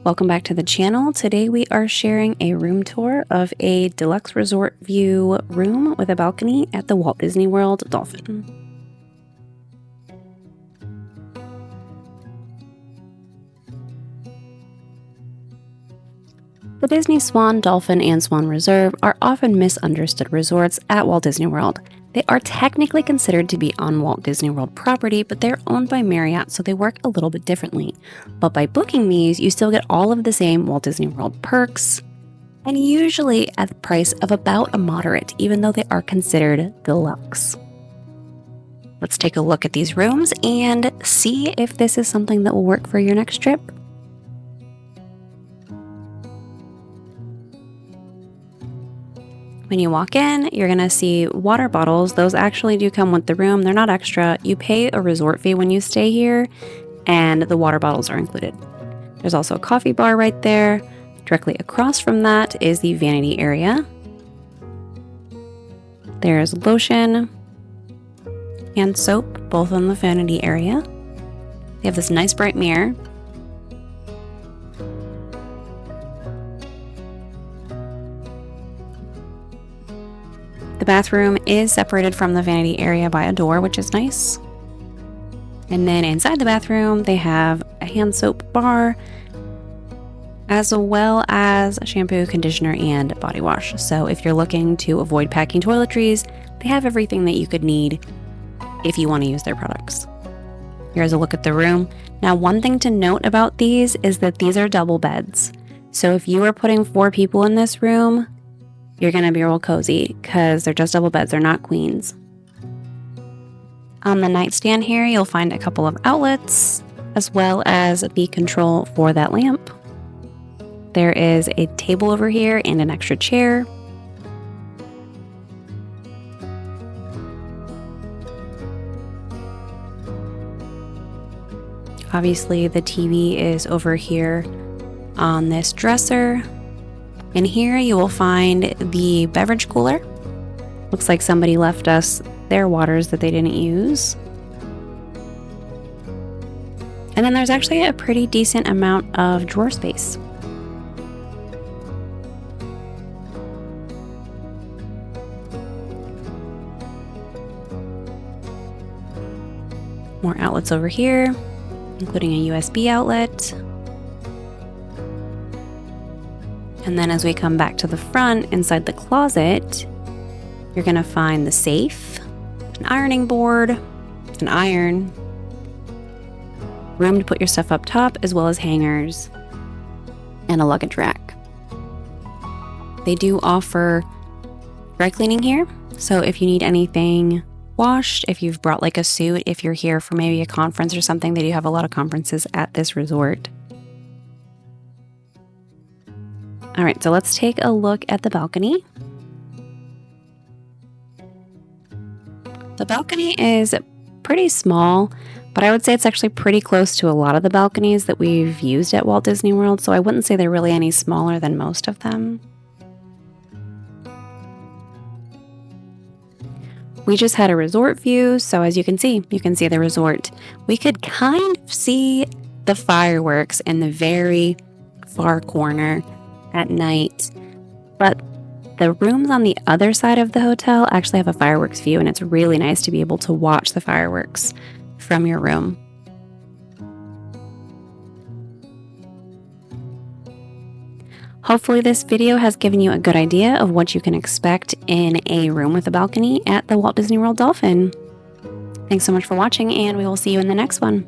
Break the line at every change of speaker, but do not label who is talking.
Welcome back to the channel. Today we are sharing a room tour of a deluxe resort view room with a balcony at the Walt Disney World Dolphin. The Disney Swan, Dolphin, and Swan Reserve are often misunderstood resorts at Walt Disney World. They are technically considered to be on Walt Disney World property, but they're owned by Marriott, so they work a little bit differently. But by booking these, you still get all of the same Walt Disney World perks, and usually at the price of about a moderate, even though they are considered deluxe. Let's take a look at these rooms and see if this is something that will work for your next trip. When you walk in, you're going to see water bottles. Those actually do come with the room. They're not extra. You pay a resort fee when you stay here, and the water bottles are included. There's also a coffee bar right there. Directly across from that is the vanity area. There's lotion and soap, both in the vanity area. They have this nice bright mirror. The bathroom is separated from the vanity area by a door, which is nice. And then inside the bathroom, they have a hand soap bar, as well as a shampoo, conditioner, and body wash. So if you're looking to avoid packing toiletries, they have everything that you could need if you want to use their products. Here's a look at the room. Now, one thing to note about these is that these are double beds. So if you are putting 4 people in this room, you're going to be real cozy because they're just double beds. They're not queens. On the nightstand here, you'll find a couple of outlets as well as the control for that lamp. There is a table over here and an extra chair. Obviously, the TV is over here on this dresser. And here you will find the beverage cooler. Looks like somebody left us their waters that they didn't use. And then there's actually a pretty decent amount of drawer space. More outlets over here, including a USB outlet. And then as we come back to the front, inside the closet, you're going to find the safe, an ironing board, an iron, room to put your stuff up top, as well as hangers, and a luggage rack. They do offer dry cleaning here, so if you need anything washed, if you've brought like a suit, if you're here for maybe a conference or something, they do have a lot of conferences at this resort. All right, so let's take a look at the balcony. The balcony is pretty small, but I would say it's actually pretty close to a lot of the balconies that we've used at Walt Disney World, so I wouldn't say they're really any smaller than most of them. We just had a resort view, so as you can see the resort. We could kind of see the fireworks in the very far corner at night, but the rooms on the other side of the hotel actually have a fireworks view, and it's really nice to be able to watch the fireworks from your room. Hopefully this video has given you a good idea of what you can expect in a room with a balcony at the Walt Disney World Dolphin. Thanks so much for watching, and we will see you in the next one.